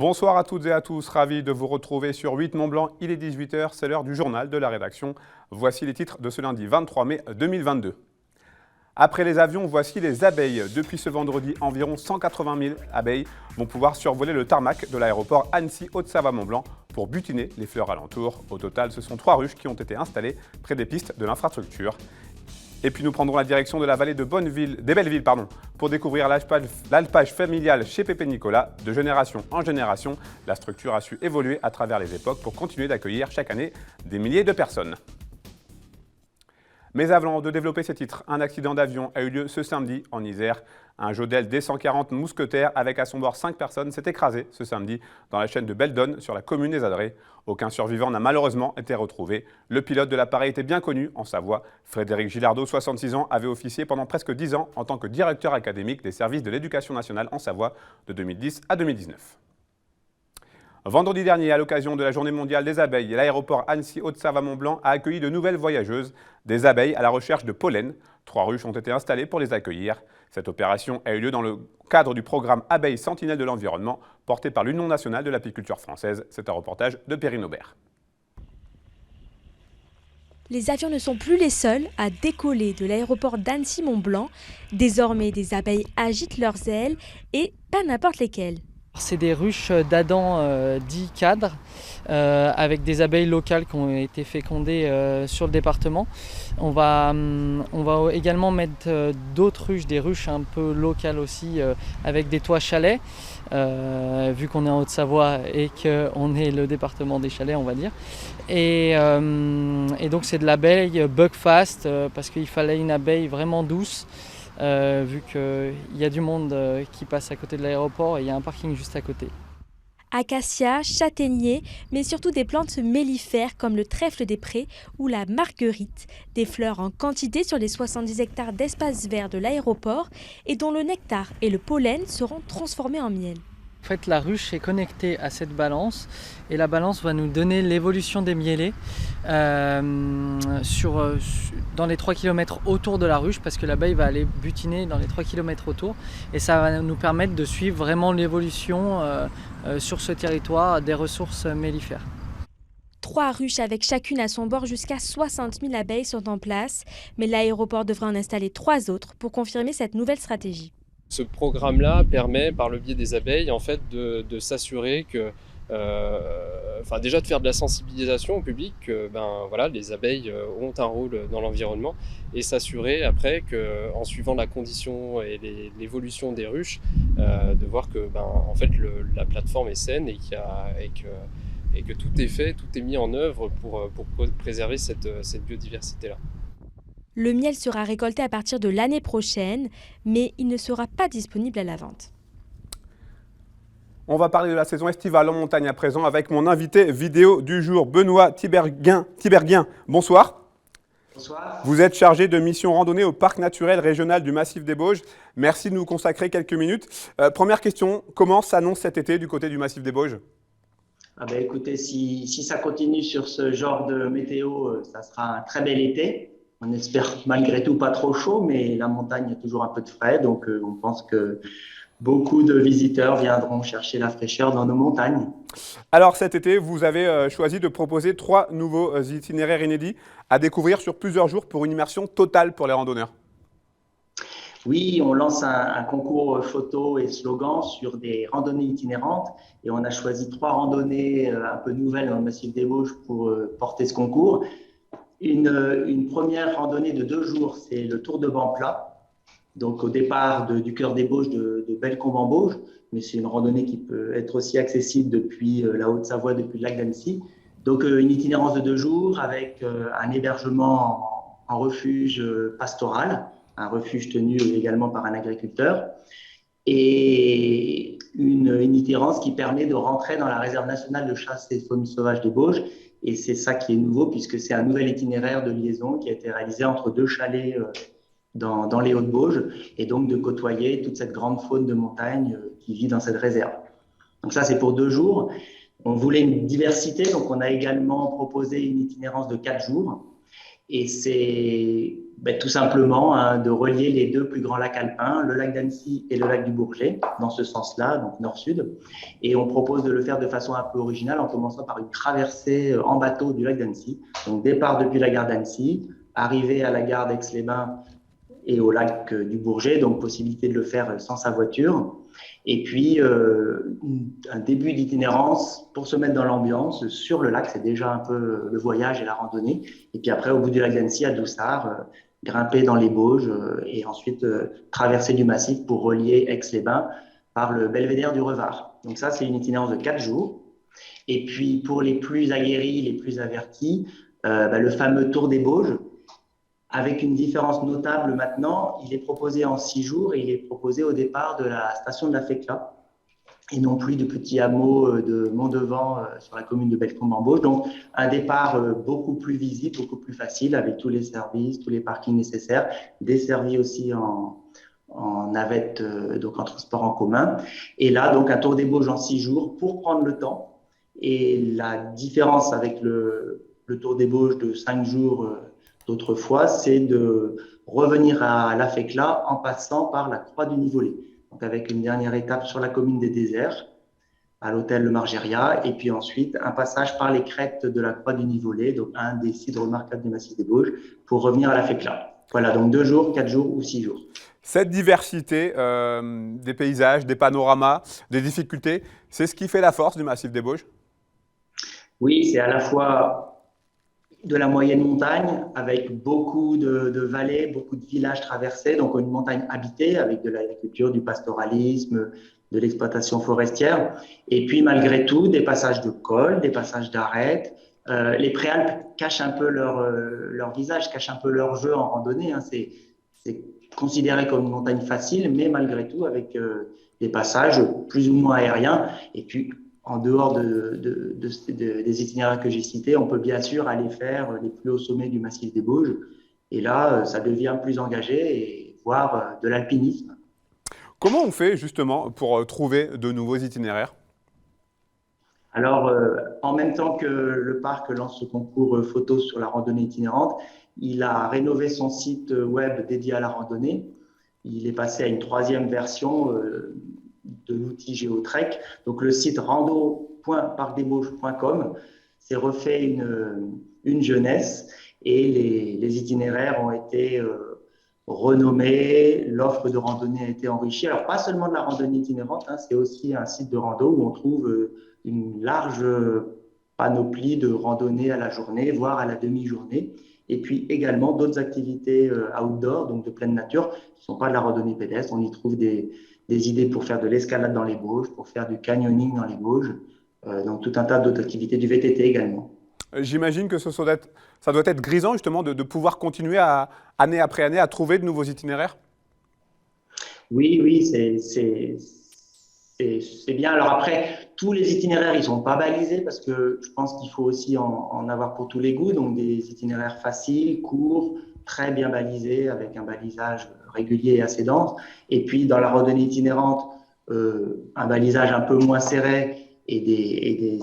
Bonsoir à toutes et à tous, ravi de vous retrouver sur 8 Mont-Blanc. Il est 18 h, c'est l'heure du journal de la rédaction. Voici les titres de ce lundi 23 mai 2022. Après les avions, voici les abeilles. Depuis ce vendredi, environ 180 000 abeilles vont pouvoir survoler le tarmac de l'aéroport Annecy-Haute-Savoie-Mont-Blann pour butiner les fleurs alentours. Au total, ce sont 3 ruches qui ont été installées près des pistes de l'infrastructure. Et puis nous prendrons la direction de la vallée de des Belleville pour découvrir l'alpage familial chez Pépé Nicolas. De génération en génération, la structure a su évoluer à travers les époques pour continuer d'accueillir chaque année des milliers de personnes. Mais avant de développer ces titres, un accident d'avion a eu lieu ce samedi en Isère. Un Jodel D140 mousquetaire avec à son bord 5 personnes s'est écrasé ce samedi dans la chaîne de Beldonne sur la commune des Adrets. Aucun survivant n'a malheureusement été retrouvé. Le pilote de l'appareil était bien connu en Savoie. Frédéric Gilardot, 66 ans, avait officié pendant presque 10 ans en tant que directeur académique des services de l'éducation nationale en Savoie de 2010 à 2019. Vendredi dernier, à l'occasion de la Journée mondiale des abeilles, l'aéroport Annecy-Haute-Savoie-Mont-Blanc a accueilli de nouvelles voyageuses, des abeilles à la recherche de pollen. 3 ruches ont été installées pour les accueillir. Cette opération a eu lieu dans le cadre du programme Abeilles Sentinelles de l'environnement, porté par l'Union nationale de l'apiculture française. C'est un reportage de Perrine Aubert. Les avions ne sont plus les seuls à décoller de l'aéroport d'Annecy-Mont-Blanc. Désormais, des abeilles agitent leurs ailes et pas n'importe lesquelles. C'est des ruches d'Adam dits cadres avec des abeilles locales qui ont été fécondées sur le département. On va également mettre d'autres ruches, des ruches un peu locales aussi avec des toits chalets, vu qu'on est en Haute-Savoie et qu'on est le département des chalets, on va dire. Et donc c'est de l'abeille Buckfast parce qu'il fallait une abeille vraiment douce. Vu qu'il y a du monde qui passe à côté de l'aéroport et il y a un parking juste à côté. Acacias, châtaigniers, mais surtout des plantes mellifères comme le trèfle des prés ou la marguerite, des fleurs en quantité sur les 70 hectares d'espace vert de l'aéroport et dont le nectar et le pollen seront transformés en miel. En fait, la ruche est connectée à cette balance et la balance va nous donner l'évolution des mielés dans les 3 km autour de la ruche parce que l'abeille va aller butiner dans les 3 km autour et ça va nous permettre de suivre vraiment l'évolution sur ce territoire des ressources mellifères. 3 ruches avec chacune à son bord jusqu'à 60 000 abeilles sont en place, mais l'aéroport devrait en installer 3 autres pour confirmer cette nouvelle stratégie. Ce programme-là permet, par le biais des abeilles, en fait, de s'assurer que, déjà de faire de la sensibilisation au public, que les abeilles ont un rôle dans l'environnement, et s'assurer après qu'en suivant la condition et l'évolution des ruches, de voir que la plateforme est saine et que tout est fait, tout est mis en œuvre pour préserver cette biodiversité-là. Le miel sera récolté à partir de l'année prochaine, mais il ne sera pas disponible à la vente. On va parler de la saison estivale en montagne à présent avec mon invité vidéo du jour, Benoît Tiberghien. Bonsoir. Bonsoir. Vous êtes chargé de mission randonnée au parc naturel régional du Massif des Bauges. Merci de nous consacrer quelques minutes. Première question, comment s'annonce cet été du côté du Massif des Bauges ? Écoutez, si ça continue sur ce genre de météo, ça sera un très bel été. On espère malgré tout pas trop chaud, mais la montagne a toujours un peu de frais, donc on pense que beaucoup de visiteurs viendront chercher la fraîcheur dans nos montagnes. Alors cet été, vous avez choisi de proposer 3 nouveaux itinéraires inédits à découvrir sur plusieurs jours pour une immersion totale pour les randonneurs. Oui, on lance un concours photo et slogan sur des randonnées itinérantes et on a choisi 3 randonnées un peu nouvelles dans le Massif des Bauges pour porter ce concours. Une première randonnée de 2 jours, c'est le Tour de Banplat, donc au départ du cœur des Bauges de Bellecombe-en-Bauges, mais c'est une randonnée qui peut être aussi accessible depuis la Haute-Savoie, depuis le lac d'Annecy. Donc une itinérance de 2 jours avec un hébergement en refuge pastoral, un refuge tenu également par un agriculteur, et une itinérance qui permet de rentrer dans la réserve nationale de chasse et faune sauvage des Bauges. Et c'est ça qui est nouveau puisque c'est un nouvel itinéraire de liaison qui a été réalisé entre 2 chalets dans les Hauts-de-Bauges et donc de côtoyer toute cette grande faune de montagne qui vit dans cette réserve. Donc ça, c'est pour 2 jours. On voulait une diversité, donc on a également proposé une itinérance de 4 jours. Et c'est Tout simplement hein, de relier les deux plus grands lacs alpins, le lac d'Annecy et le lac du Bourget, dans ce sens-là, donc nord-sud. Et on propose de le faire de façon un peu originale en commençant par une traversée en bateau du lac d'Annecy. Donc départ depuis la gare d'Annecy, arrivée à la gare d'Aix-les-Bains et au lac du Bourget, donc possibilité de le faire sans sa voiture. Et puis, un début d'itinérance pour se mettre dans l'ambiance sur le lac, c'est déjà un peu le voyage et la randonnée. Et puis après, au bout du lac d'Annecy, à Doussard, grimper dans les Bauges et ensuite traverser du massif pour relier Aix-les-Bains par le belvédère du Revard. Donc ça, c'est une itinérance de 4 jours. Et puis, pour les plus aguerris, les plus avertis, le fameux Tour des Bauges, avec une différence notable maintenant, il est proposé en 6 jours et il est proposé au départ de la station de la Fécla et non plus du petit hameau de Mont-Devant sur la commune de Bellecombe-en-Bauge. Donc, un départ beaucoup plus visible, beaucoup plus facile avec tous les services, tous les parkings nécessaires, desservi aussi en navette, donc en transport en commun. Et là, donc, un Tour des Bauges en 6 jours pour prendre le temps. Et la différence avec le Tour des Bauges de 5 jours d'autrefois, c'est de revenir à la Fécla en passant par la Croix du Nivolé. Donc avec une dernière étape sur la commune des Déserts, à l'hôtel Le Margeria, et puis ensuite un passage par les crêtes de la Croix du Nivolé, donc un des sites remarquables du massif des Bauges, pour revenir à la Fécla. Voilà, donc 2 jours, 4 jours ou 6 jours. Cette diversité des paysages, des panoramas, des difficultés, c'est ce qui fait la force du massif des Bauges? Oui, c'est à la fois de la moyenne montagne, avec beaucoup de vallées, beaucoup de villages traversés, donc une montagne habitée avec de l'agriculture, du pastoralisme, de l'exploitation forestière. Et puis malgré tout, des passages de cols, des passages d'arêtes. Les préalpes cachent un peu leur visage, cachent un peu leur jeu en randonnée. Hein. C'est considéré comme une montagne facile, mais malgré tout avec des passages plus ou moins aériens. Et puis en dehors des itinéraires que j'ai cités, on peut bien sûr aller faire les plus hauts sommets du massif des Bauges. Et là, ça devient plus engagé et voire de l'alpinisme. Comment on fait justement pour trouver de nouveaux itinéraires? Alors, en même temps que le parc lance ce concours photo sur la randonnée itinérante, il a rénové son site web dédié à la randonnée. Il est passé à une 3e version de l'outil GeoTrek. Donc, le site rando.parcdesbauges.com s'est refait une jeunesse et les itinéraires ont été renommés, l'offre de randonnée a été enrichie. Alors, pas seulement de la randonnée itinérante, hein, c'est aussi un site de rando où on trouve une large panoplie de randonnées à la journée, voire à la demi-journée. Et puis également d'autres activités outdoor, donc de pleine nature, qui ne sont pas de la randonnée pédestre. On y trouve des idées pour faire de l'escalade dans les Bauges, pour faire du canyoning dans les Bauges, donc tout un tas d'autres activités, du VTT également. J'imagine que ça doit être grisant justement de pouvoir continuer année après année à trouver de nouveaux itinéraires. Oui, c'est bien. Alors après, tous les itinéraires, ils ne sont pas balisés parce que je pense qu'il faut aussi en avoir pour tous les goûts. Donc des itinéraires faciles, courts, très bien balisés avec un balisage régulier et assez dense. Et puis dans la randonnée itinérante, un balisage un peu moins serré et des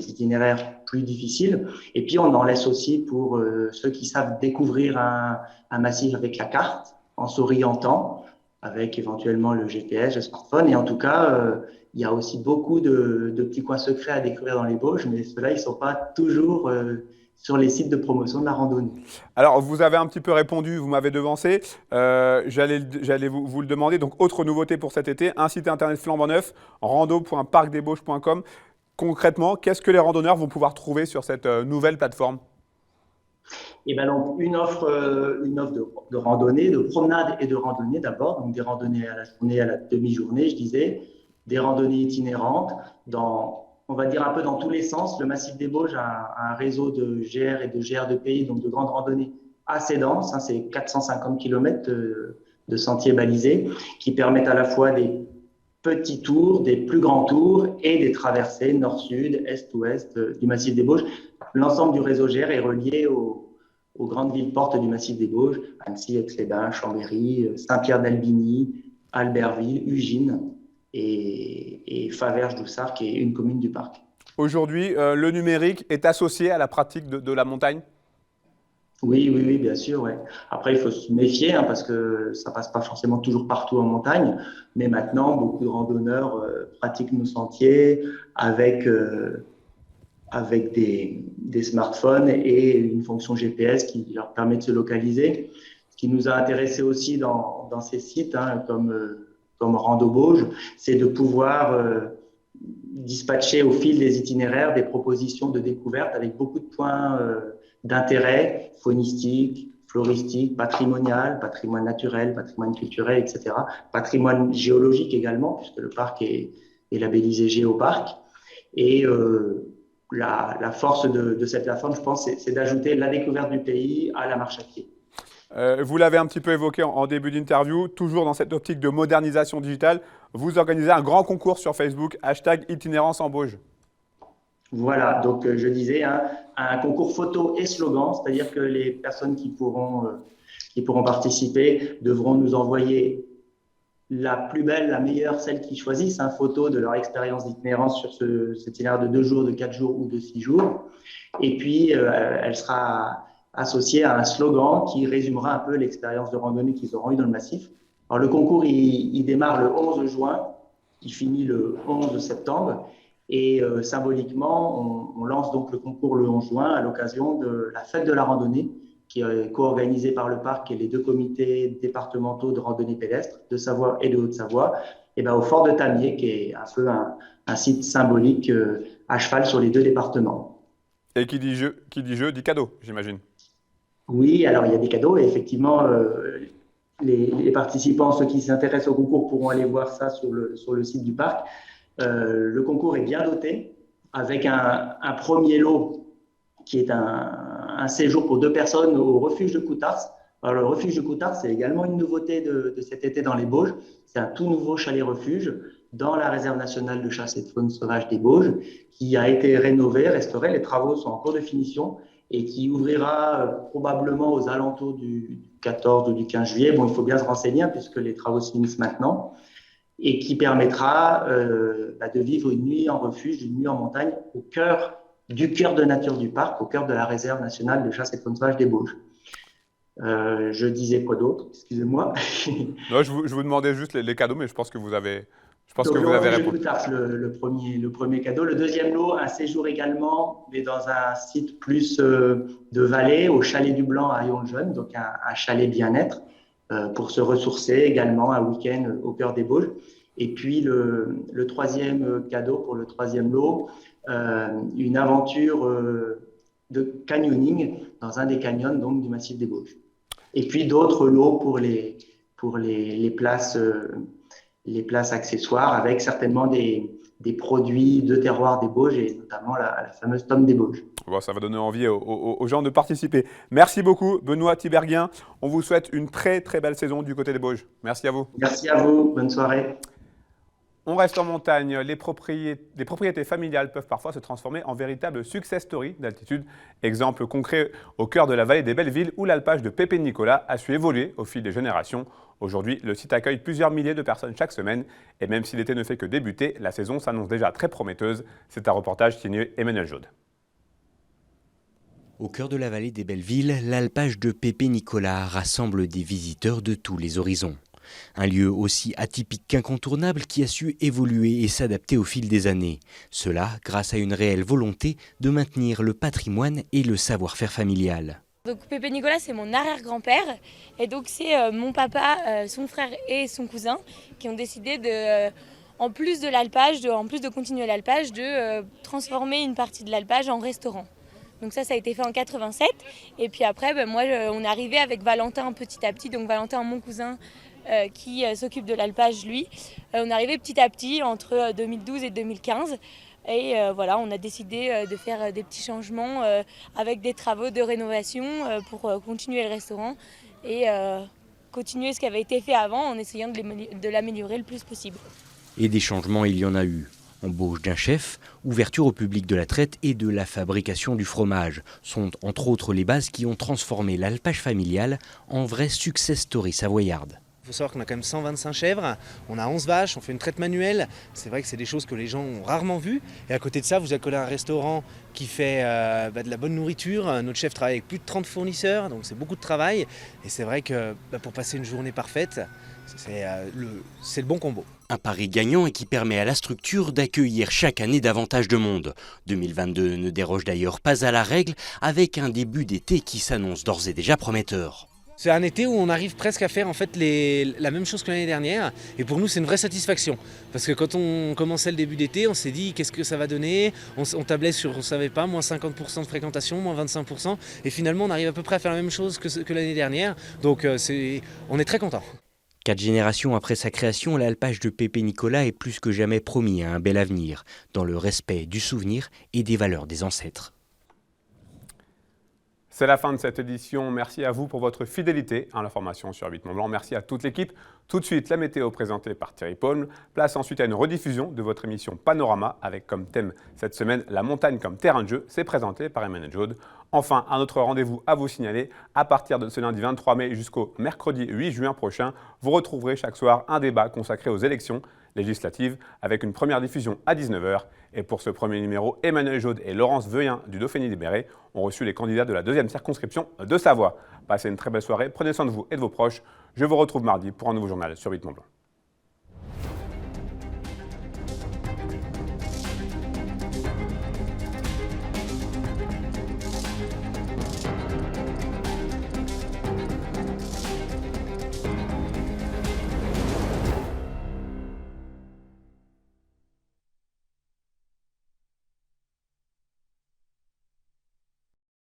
itinéraires plus difficiles. Et puis on en laisse aussi pour ceux qui savent découvrir un massif avec la carte en s'orientant, avec éventuellement le GPS, le smartphone. Et en tout cas, il y a aussi beaucoup de petits coins secrets à découvrir dans les Bauges, mais ceux-là, ils ne sont pas toujours sur les sites de promotion de la randonnée. Alors, vous avez un petit peu répondu, vous m'avez devancé. J'allais vous le demander. Donc, autre nouveauté pour cet été, un site internet flambant neuf, rando.parcdesbauges.com. Concrètement, qu'est-ce que les randonneurs vont pouvoir trouver sur cette nouvelle plateforme? Et ben donc une offre de randonnée, de promenade et de randonnée d'abord, donc des randonnées à la journée, à la demi-journée, je disais, des randonnées itinérantes on va dire un peu dans tous les sens. Le massif des Bauges a un réseau de GR et de GR de pays, donc de grandes randonnées assez denses, hein, c'est 450 km de sentiers balisés qui permettent à la fois des petits tours, des plus grands tours et des traversées nord-sud, est-ouest du massif des Bauges. L'ensemble du réseau GR est relié aux grandes villes portes du massif des Bauges, Annecy, Aix-les-Bains, Chambéry, Saint-Pierre-d'Albigny, Albertville, Ugine et Faverges-Doussard, qui est une commune du parc. Aujourd'hui, le numérique est associé à la pratique de la montagne? Oui, bien sûr. Ouais. Après, il faut se méfier parce que ça passe pas forcément toujours partout en montagne. Mais maintenant, beaucoup de randonneurs pratiquent nos sentiers avec, avec des smartphones et une fonction GPS qui leur permet de se localiser. Ce qui nous a intéressé aussi dans ces sites, comme Rando Bauges, c'est de pouvoir dispatcher au fil des itinéraires des propositions de découverte avec beaucoup de points d'intérêt faunistique, floristique, patrimonial, patrimoine naturel, patrimoine culturel, etc. Patrimoine géologique également, puisque le parc est labellisé Géoparc. Et la force de cette plateforme, je pense, c'est d'ajouter la découverte du pays à la marche à pied. Vous l'avez un petit peu évoqué en début d'interview, toujours dans cette optique de modernisation digitale, vous organisez un grand concours sur Facebook, #itinérance en Bauges. Voilà, donc je disais, un concours photo et slogan, c'est-à-dire que les personnes qui pourront participer devront nous envoyer la plus belle, la meilleure, celle qu'ils choisissent, photo de leur expérience d'itinérance sur cet itinéraire de 2 jours, de 4 jours ou de 6 jours. Et puis, elle sera associée à un slogan qui résumera un peu l'expérience de randonnée qu'ils auront eu dans le massif. Alors, le concours, il démarre le 11 juin, il finit le 11 septembre. Et symboliquement, on lance donc le concours le 11 juin à l'occasion de la fête de la randonnée qui est co-organisée par le parc et les 2 comités départementaux de randonnée pédestre de Savoie et de Haute-Savoie, et au Fort de Tamier, qui est un peu un site symbolique à cheval sur les 2 départements. Et qui dit jeu, dit cadeau, j'imagine. Oui, alors il y a des cadeaux et effectivement, les participants, ceux qui s'intéressent au concours, pourront aller voir ça sur le site du parc. Le concours est bien doté avec un premier lot qui est un séjour pour 2 personnes au refuge de Coutars. Alors, le refuge de Coutars, c'est également une nouveauté de cet été dans les Bauges. C'est un tout nouveau chalet-refuge dans la réserve nationale de chasse et de faune sauvage des Bauges qui a été rénové, restauré. Les travaux sont en cours de finition et qui ouvrira probablement aux alentours du 14 ou du 15 juillet. Bon, il faut bien se renseigner puisque les travaux se finissent maintenant. Et qui permettra de vivre une nuit en refuge, une nuit en montagne, au cœur de nature du parc, au cœur de la réserve nationale de chasse et de faune sauvage des Bauges. Je disais quoi d'autre? Excusez-moi. Non, je vous demandais juste les cadeaux, mais je pense que vous avez répondu. Le premier cadeau. Le deuxième lot, un séjour également, mais dans un site plus de vallée, au Chalet du Blanc à Yonjeune, donc un chalet bien-être, pour se ressourcer également un week-end au cœur des Bauges. Et puis le troisième cadeau pour le troisième lot, une aventure de canyoning dans un des canyons donc, du massif des Bauges. Et puis d'autres lots pour les places accessoires avec certainement des produits de terroir des Bauges et notamment la fameuse tome des Bauges. Bon, ça va donner envie aux gens de participer. Merci beaucoup, Benoît Tiberghien. On vous souhaite une très très belle saison du côté des Bauges. Merci à vous. Merci à vous. Bonne soirée. On reste en montagne. Les propriétés familiales peuvent parfois se transformer en véritable success story d'altitude. Exemple concret au cœur de la vallée des Bellevilles où l'alpage de Pépé Nicolas a su évoluer au fil des générations. Aujourd'hui, le site accueille plusieurs milliers de personnes chaque semaine. Et même si l'été ne fait que débuter, la saison s'annonce déjà très prometteuse. C'est un reportage signé Emmanuel Jaude. Au cœur de la vallée des Bellevilles, l'alpage de Pépé Nicolas rassemble des visiteurs de tous les horizons. Un lieu aussi atypique qu'incontournable qui a su évoluer et s'adapter au fil des années. Cela grâce à une réelle volonté de maintenir le patrimoine et le savoir-faire familial. Donc Pépé Nicolas, c'est mon arrière-grand-père et donc c'est mon papa, son frère et son cousin qui ont décidé en plus de continuer l'alpage, de transformer une partie de l'alpage en restaurant. Donc ça a été fait en 87 et puis après on est arrivé avec Valentin petit à petit, donc Valentin mon cousin qui s'occupe de l'alpage lui. On est arrivé petit à petit entre 2012 et 2015 et on a décidé de faire des petits changements avec des travaux de rénovation pour continuer le restaurant et continuer ce qui avait été fait avant en essayant de l'améliorer le plus possible. Et des changements, il y en a eu. Embauche d'un chef, ouverture au public de la traite et de la fabrication du fromage sont entre autres les bases qui ont transformé l'alpage familial en vrai success story savoyarde. Il faut savoir qu'on a quand même 125 chèvres, on a 11 vaches, on fait une traite manuelle. C'est vrai que c'est des choses que les gens ont rarement vues. Et à côté de ça, vous accolez un restaurant qui fait de la bonne nourriture. Notre chef travaille avec plus de 30 fournisseurs, donc c'est beaucoup de travail. Et c'est vrai que pour passer une journée parfaite, c'est le bon combo. Un pari gagnant et qui permet à la structure d'accueillir chaque année davantage de monde. 2022 ne déroge d'ailleurs pas à la règle, avec un début d'été qui s'annonce d'ores et déjà prometteur. C'est un été où on arrive presque à faire en fait la même chose que l'année dernière. Et pour nous, c'est une vraie satisfaction. Parce que quand on commençait le début d'été, on s'est dit qu'est-ce que ça va donner. On tablait sur, on ne savait pas, moins 50% de fréquentation, moins 25%. Et finalement, on arrive à peu près à faire la même chose que l'année dernière. Donc on est très contents. 4 générations après sa création, l'alpage de Pépé Nicolas est plus que jamais promis à un bel avenir, dans le respect du souvenir et des valeurs des ancêtres. C'est la fin de cette édition. Merci à vous pour votre fidélité à l'information sur 8 Mont Blanc. Merci à toute l'équipe. Tout de suite, la météo présentée par Thierry Paul. Place ensuite à une rediffusion de votre émission Panorama avec comme thème cette semaine la montagne comme terrain de jeu. C'est présenté par Emmanuel Jaude. Enfin, un autre rendez-vous à vous signaler. À partir de ce lundi 23 mai jusqu'au mercredi 8 juin prochain, vous retrouverez chaque soir un débat consacré aux élections législatives avec une première diffusion à 19h. Et pour ce premier numéro, Emmanuel Jaude et Laurence Veuillin du Dauphiné libéré ont reçu les candidats de la 2e circonscription de Savoie. Passez une très belle soirée, prenez soin de vous et de vos proches. Je vous retrouve mardi pour un nouveau journal sur 8 Mont Blanc.